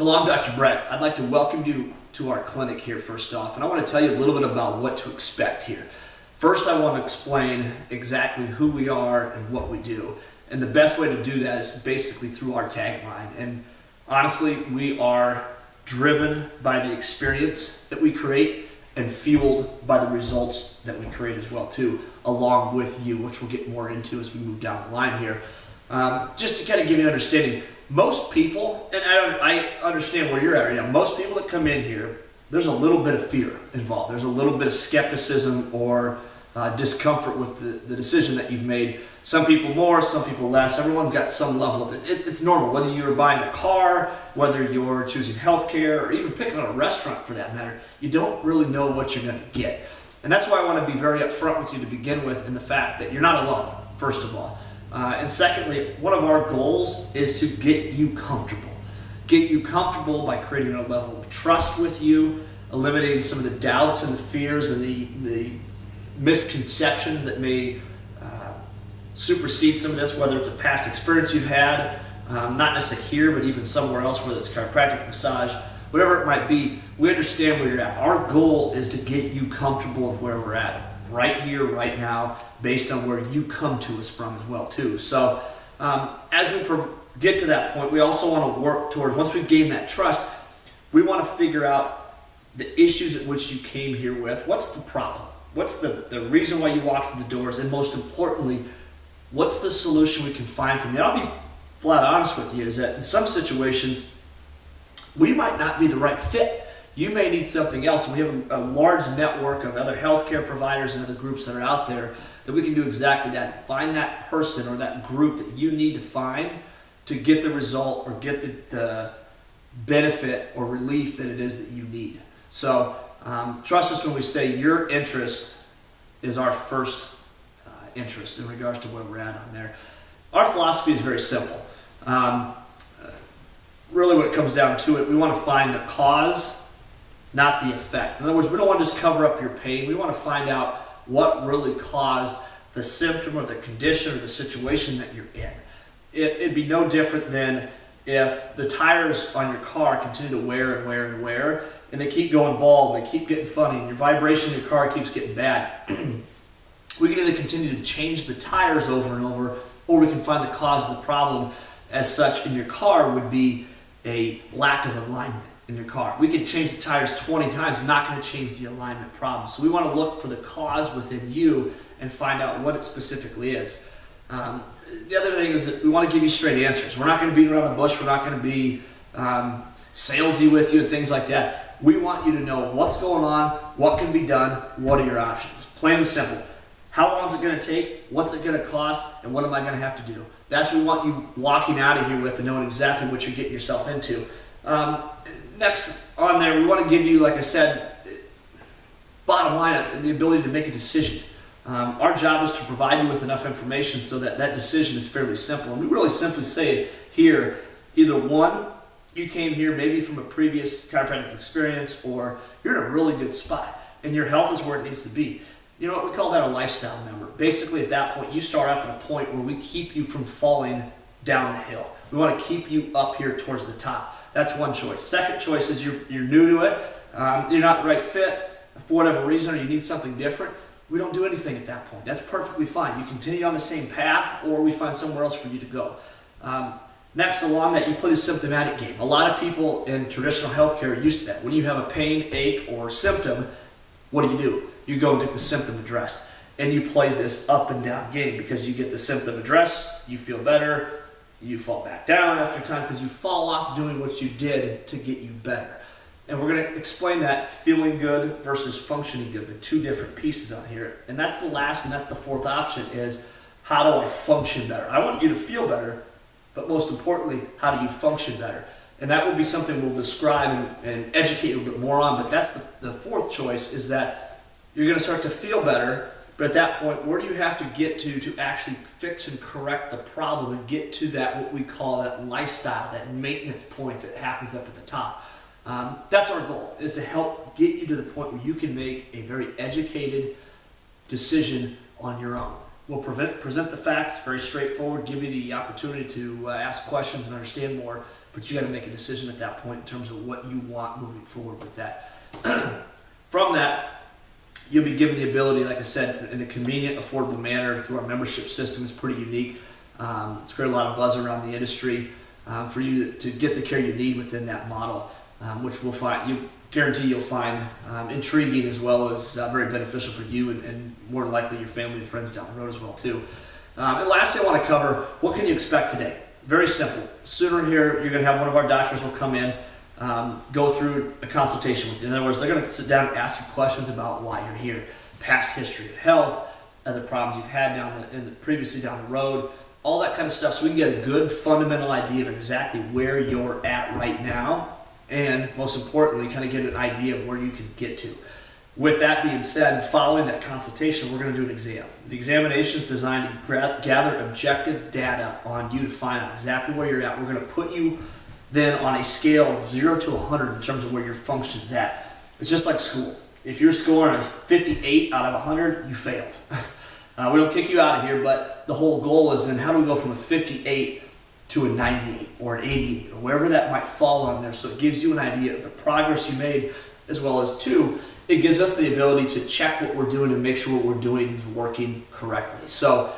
Hello, I'm Dr. Brett. I'd like to welcome you to our clinic here first off, and I want to tell you a little bit about what to expect here. First, I want to explain exactly who we are and what we do. And the best way to do that is basically through our tagline. And honestly, we are driven by the experience that we create and fueled by the results that we create as well too, along with you, which we'll get more into as we move down the line here. Just to kind of give you an understanding, most people, and I understand where you're at right now, most people that come in here, there's a little bit of fear involved. There's a little bit of skepticism or discomfort with the decision that you've made. Some people more, some people less. Everyone's got some level of it. It's normal, whether you're buying a car, whether you're choosing healthcare, or even picking a restaurant for that matter. You don't really know what you're going to get. And that's why I want to be very upfront with you to begin with in the fact that you're not alone, first of all. And secondly, one of our goals is to get you comfortable. Get you comfortable by creating a level of trust with you, eliminating some of the doubts and the fears and the misconceptions that may supersede some of this, whether it's a past experience you've had, not necessarily here, but even somewhere else, whether it's chiropractic, massage, whatever it might be. We understand where you're at. Our goal is to get you comfortable with where we're at, right here, right now, based on where you come to us from as well too. So as we get to that point, we also want to work towards, once we gain that trust, we want to figure out the issues at which you came here with. What's the problem? What's the reason why you walked through the doors? And most importantly, what's the solution we can find from you? I'll be flat honest with you, is that in some situations, we might not be the right fit. You may need something else. And we have a large network of other healthcare providers and other groups that are out there that we can do exactly that. Find that person or that group that you need to find to get the result or get the benefit or relief that it is that you need. So trust us when we say your interest is our first interest in regards to where we're at on there. Our philosophy is very simple. Really when it comes down to it, we want to find the cause, not the effect. In other words, we don't want to just cover up your pain. We want to find out what really caused the symptom or the condition or the situation that you're in. It'd be no different than if the tires on your car continue to wear and wear and wear, and they keep going bald, they keep getting funny, and your vibration in your car keeps getting bad. We can either continue to change the tires over and over, or we can find the cause of the problem as such in your car would be a lack of alignment in your car. We can change the tires 20 times, it's not going to change the alignment problem. So we want to look for the cause within you and find out what it specifically is. The other thing is that we want to give you straight answers. We're not going to beat around the bush. We're not going to be salesy with you and things like that. We want you to know what's going on, what can be done, what are your options. Plain and simple. How long is it going to take? What's it going to cost? And what am I going to have to do? That's what we want you walking out of here with and knowing exactly what you're getting yourself into. Next on there, we want to give you, like I said, bottom line, the ability to make a decision. Our job is to provide you with enough information so that that decision is fairly simple. And we really simply say here, either one, you came here maybe from a previous chiropractic experience, or you're in a really good spot and your health is where it needs to be. You know what, we call that a lifestyle member. Basically at that point, you start off at a point where we keep you from falling down the hill. We want to keep you up here towards the top. That's one choice. Second choice is you're new to it, you're not the right fit for whatever reason, or you need something different. We don't do anything at that point. That's perfectly fine. You continue on the same path, or we find somewhere else for you to go. Next along that, you play the symptomatic game. A lot of people in traditional healthcare are used to that. When you have a pain, ache, or symptom, what do? You go and get the symptom addressed. And you play this up and down game because you get the symptom addressed, you feel better, you fall back down after time because you fall off doing what you did to get you better. And we're going to explain that feeling good versus functioning good, the two different pieces on here. And that's the last and that's the fourth option is, how do I function better? I want you to feel better, but most importantly, how do you function better? And that will be something we'll describe and educate a little bit more on. But that's the fourth choice, is that you're going to start to feel better. But at that point, where do you have to get to actually fix and correct the problem and get to that, what we call that lifestyle, that maintenance point that happens up at the top? That's our goal, is to help get you to the point where you can make a very educated decision on your own. We'll present the facts, very straightforward, give you the opportunity to ask questions and understand more, but you got to make a decision at that point in terms of what you want moving forward with that. From that, you'll be given the ability, like I said, in a convenient, affordable manner through our membership system. It's pretty unique. It's created a lot of buzz around the industry for you to get the care you need within that model, which we'll find, guarantee you'll find intriguing as well as very beneficial for you and more than likely your family and friends down the road as well too. And lastly, I want to cover what can you expect today. Very simple. Sooner here, you're going to have one of our doctors will come in, go through a consultation with you. In other words, they're going to sit down and ask you questions about why you're here, past history of health, other problems you've had previously down the road, all that kind of stuff, so we can get a good fundamental idea of exactly where you're at right now, and most importantly, kind of get an idea of where you can get to. With that being said, following that consultation, we're going to do an exam. The examination is designed to gather objective data on you to find out exactly where you're at. We're going to put you then on a scale of 0 to 100 in terms of where your function is at. It's just like school. If you're scoring a 58 out of 100, you failed. We don't kick you out of here, but the whole goal is then how do we go from a 58 to a 98 or an 88 or wherever that might fall on there, so it gives you an idea of the progress you made, as well as two, it gives us the ability to check what we're doing and make sure what we're doing is working correctly. So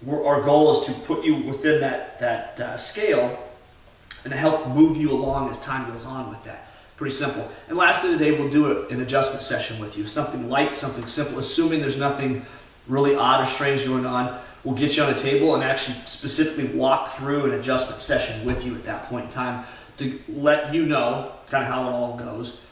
our goal is to put you within that scale and to help move you along as time goes on with that. Pretty simple. And lastly today, we'll do an adjustment session with you. Something light, something simple, assuming there's nothing really odd or strange going on. We'll get you on a table and actually specifically walk through an adjustment session with you at that point in time to let you know kind of how it all goes.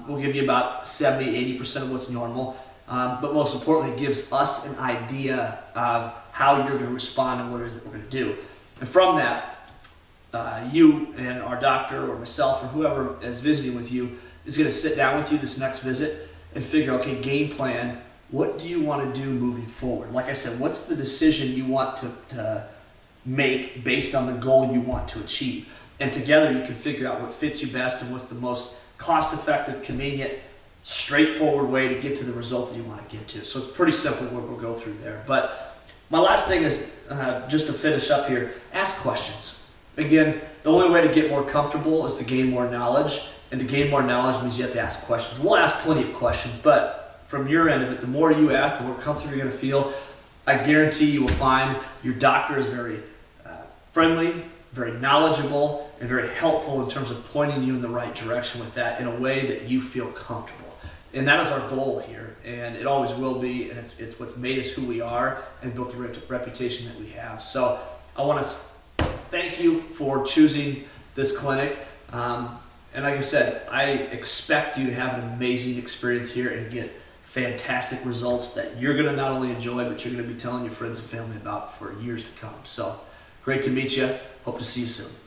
We'll give you about 70-80% of what's normal, but most importantly, it gives us an idea of how you're going to respond and what it is that we're going to do. And from that, you and our doctor or myself or whoever is visiting with you is going to sit down with you this next visit and figure, okay, game plan, what do you want to do moving forward? Like I said, what's the decision you want to make based on the goal you want to achieve? And together you can figure out what fits you best and what's the most cost-effective, convenient, straightforward way to get to the result that you want to get to. So it's pretty simple what we'll go through there. But my last thing is, just to finish up here, ask questions. Again, the only way to get more comfortable is to gain more knowledge, and to gain more knowledge means you have to ask questions. We'll ask plenty of questions, but from your end of it, the more you ask, the more comfortable you're going to feel. I guarantee you will find your doctor is very friendly, very knowledgeable, and very helpful in terms of pointing you in the right direction with that in a way that you feel comfortable. And that is our goal here, and it always will be, and it's what's made us who we are and built the reputation that we have. So I want to thank you for choosing this clinic. And like I said, I expect you to have an amazing experience here and get fantastic results that you're going to not only enjoy, but you're going to be telling your friends and family about for years to come. So great to meet you. Hope to see you soon.